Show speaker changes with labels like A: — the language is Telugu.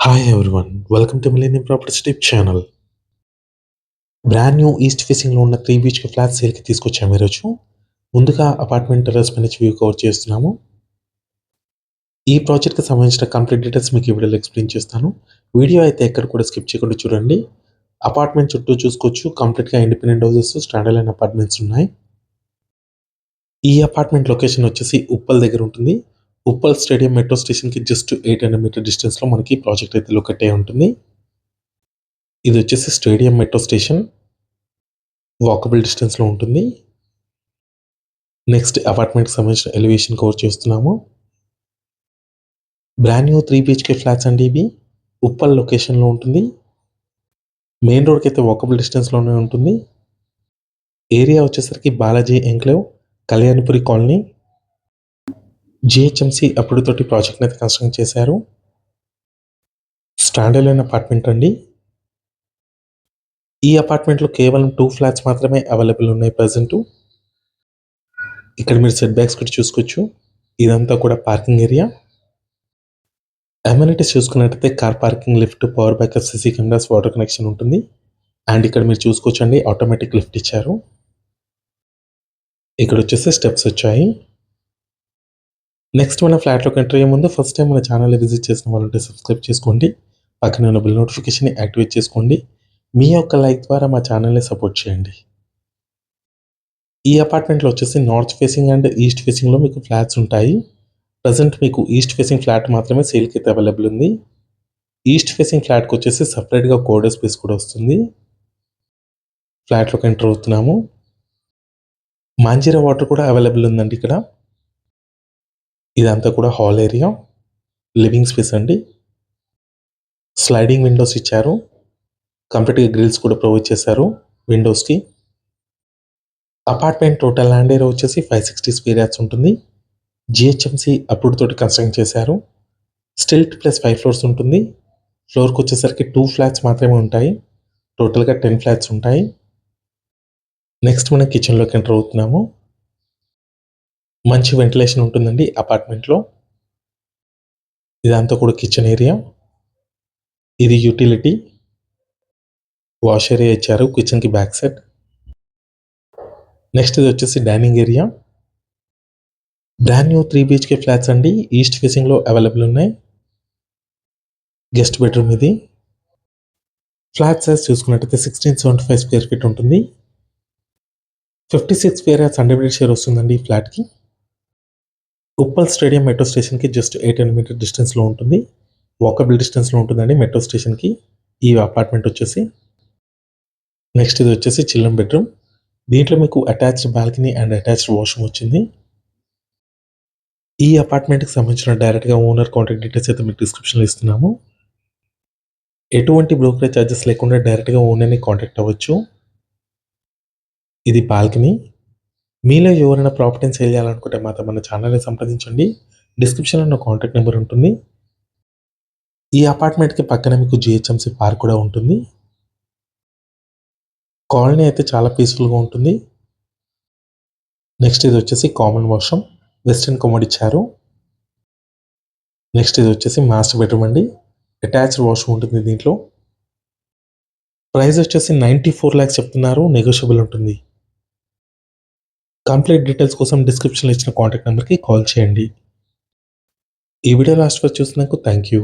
A: Hi everyone, welcome to Millennium Properties Tip channel. Brand new east ఫేసింగ్లో ఉన్న 3 BHK ఫ్లాట్ సేల్కి తీసుకొచ్చాము ఈరోజు. ముందుగా అపార్ట్మెంట్ టెర్రస్ పై నుంచి వ్యూ కవర్ చేస్తున్నాము. ఈ ప్రాజెక్ట్కి సంబంధించిన కంప్లీట్ డీటెయిల్స్ మీకు ఈ వీడియోలో ఎక్స్ప్లెయిన్ చేస్తాను. వీడియో అయితే ఎక్కడ కూడా స్కిప్ చేయకుండా చూడండి. అపార్ట్మెంట్ చుట్టూ చూసుకోవచ్చు, కంప్లీట్గా independent houses, standard line apartments ఉన్నాయి. ఈ అపార్ట్మెంట్ లొకేషన్ వచ్చేసి ఉప్పల్ దగ్గర ఉంటుంది. ఉప్పల్ స్టేడియం మెట్రో స్టేషన్కి జస్ట్ 800 మీటర్ డిస్టెన్స్లో మనకి ప్రాజెక్ట్ అయితే లొకేట్ అయి ఉంటుంది. ఇది వచ్చేసి స్టేడియం మెట్రో స్టేషన్, వాకబుల్ డిస్టెన్స్లో ఉంటుంది. నెక్స్ట్ అపార్ట్మెంట్కి సంబంధించిన ఎలివేషన్ కవర్ చేస్తున్నాము. బ్రాండ్ న్యూ 3 BHK ఫ్లాట్స్ అండి ఇవి. ఉప్పల్ లొకేషన్లో ఉంటుంది. మెయిన్ రోడ్కి అయితే వాకబుల్ డిస్టెన్స్లోనే ఉంటుంది. ఏరియా వచ్చేసరికి Balaji enclave, Kalyanpuri colony, GHMC అప్పుడుతోటి ప్రాజెక్ట్ని అయితే కన్స్ట్రక్ట్ చేశారు. స్టాండర్డ్ లైన్ అపార్ట్మెంట్ అండి. ఈ అపార్ట్మెంట్లో కేవలం 2 ఫ్లాట్స్ మాత్రమే అవైలబుల్ ఉన్నాయి ప్రజెంట్. ఇక్కడ మీరు సెట్ బ్యాక్స్ కూడా చూసుకోవచ్చు. ఇదంతా కూడా పార్కింగ్ ఏరియా. అమ్యూనిటీస్ చూసుకున్నట్టయితే car parking, lift, power backup, CC cameras, water connection ఉంటుంది. అండ్ ఇక్కడ మీరు చూసుకోవచ్చండి, ఆటోమేటిక్ లిఫ్ట్ ఇచ్చారు. ఇక్కడ వచ్చేసి స్టెప్స్ వచ్చాయి. నెక్స్ట్ మన ఫ్లాట్లోకి ఎంటర్ అయ్యే ముందు ఫస్ట్ టైం మన ఛానల్ని విజిట్ చేసిన వాళ్ళంటే సబ్స్క్రైబ్ చేసుకోండి. పక్కన ఉన్న బెల్ నోటిఫికేషన్ని యాక్టివేట్ చేసుకోండి. మీ యొక్క లైక్ ద్వారా మా ఛానల్ని సపోర్ట్ చేయండి. ఈ అపార్ట్మెంట్లో వచ్చేసి నార్త్ ఫేసింగ్ అండ్ ఈస్ట్ ఫేసింగ్లో మీకు ఫ్లాట్స్ ఉంటాయి. ప్రజెంట్ మీకు ఈస్ట్ ఫేసింగ్ ఫ్లాట్ మాత్రమే సేల్కి అయితే అవైలబుల్ ఉంది. ఈస్ట్ ఫేసింగ్ ఫ్లాట్కి వచ్చేసి సపరేట్గా కోడర్ స్పేస్ కూడా వస్తుంది. ఫ్లాట్లోకి ఎంటర్ అవుతున్నాము. మాంజీరా వాటర్ కూడా అవైలబుల్ ఉందండి ఇక్కడ. ఇదంతా కూడా హాల్ ఏరియా, లివింగ్ స్పేస్ అండి. స్లైడింగ్ విండోస్ ఇచ్చారు. కంప్లీట్గా గ్రిల్స్ కూడా ప్రొవైడ్ చేశారు విండోస్కి. అపార్ట్మెంట్ టోటల్ ల్యాండ్ ఏరియా వచ్చేసి 560 స్క్వేర్ యార్డ్స్ ఉంటుంది. జిహెచ్ఎంసి అప్రూవ్డ్ తోటి కన్స్ట్రక్ట్ చేశారు. స్టిల్ట్ ప్లస్ 5 ఫ్లోర్స్ ఉంటుంది. ఫ్లోర్కి వచ్చేసరికి 2 ఫ్లాట్స్ మాత్రమే ఉంటాయి. టోటల్గా 10 ఫ్లాట్స్ ఉంటాయి. నెక్స్ట్ మనం కిచెన్లోకి ఎంటర్ అవుతున్నాము. మంచి వెంటిలేషన్ ఉంటుందండి అపార్ట్మెంట్లో. ఇదంతా కూడా కిచెన్ ఏరియా. ఇది యూటిలిటీ. వాష్ ఏరియా ఇచ్చారు కిచెన్కి బ్యాక్ సైడ్. నెక్స్ట్ ఇది వచ్చేసి dining area. Brand new 3 BHK flats అండి, ఈస్ట్ ఫేసింగ్లో అవైలబుల్ ఉన్నాయి. గెస్ట్ బెడ్రూమ్ ఇది. ఫ్లాట్ సైజ్ చూసుకున్నట్టయితే 1675 స్క్వేర్ ఫీట్ ఉంటుంది. 56 స్క్వేర్ యార్డ్స్ అన్డివైడెడ్ షేర్ వస్తుందండి ఈ ఫ్లాట్కి. ఉప్పల్ స్టేడియం మెట్రో స్టేషన్కి జస్ట్ 800 మీటర్ డిస్టెన్స్లో ఉంటుంది. వాకబుల్ డిస్టెన్స్లో ఉంటుందండి మెట్రో స్టేషన్కి ఈ అపార్ట్మెంట్ వచ్చేసి. నెక్స్ట్ ఇది వచ్చేసి చిల్డ్రన్ బెడ్రూమ్. దీంట్లో మీకు attached balcony and attached washroom వచ్చింది. ఈ అపార్ట్మెంట్కి సంబంధించిన డైరెక్ట్గా ఓనర్ కాంటాక్ట్ డీటెయిల్స్ అయితే మీకు డిస్క్రిప్షన్లో ఇస్తున్నాము. ఎటువంటి బ్రోకరేజ్ ఛార్జెస్ లేకుండా డైరెక్ట్గా ఓనర్ని కాంటాక్ట్ అవ్వచ్చు. ఇది బాల్కనీ. మీలో ఎవరైనా ప్రాపర్టీని సేల్ చేయాలనుకుంటే మాత్రం మన ఛానల్ని సంప్రదించండి. డిస్క్రిప్షన్లో నా కాంటాక్ట్ నెంబర్ ఉంటుంది. ఈ అపార్ట్మెంట్కి పక్కన మీకు జిహెచ్ఎంసి పార్క్ కూడా ఉంటుంది. కాలనీ అయితే చాలా పీస్ఫుల్గా ఉంటుంది. నెక్స్ట్ ఇది వచ్చేసి కామన్ వాష్రూమ్, వెస్టర్న్ కమోడ్ ఇచ్చారు. నెక్స్ట్ ఇది వచ్చేసి మాస్టర్ బెడ్రూమ్ అండి. అటాచ్డ్ వాష్రూమ్ ఉంటుంది దీంట్లో. ప్రైస్ వచ్చేసి 94 lakhs చెప్తున్నారు, నెగోషియబుల్ ఉంటుంది. కంప్లీట్ డీటెయిల్స్ కోసం డిస్క్రిప్షన్లో ఇచ్చిన కాంటాక్ట్ నెంబర్కి కాల్ చేయండి. ఈ వీడియో లాస్ట్ వరకు చూసినందుకు థ్యాంక్ యూ.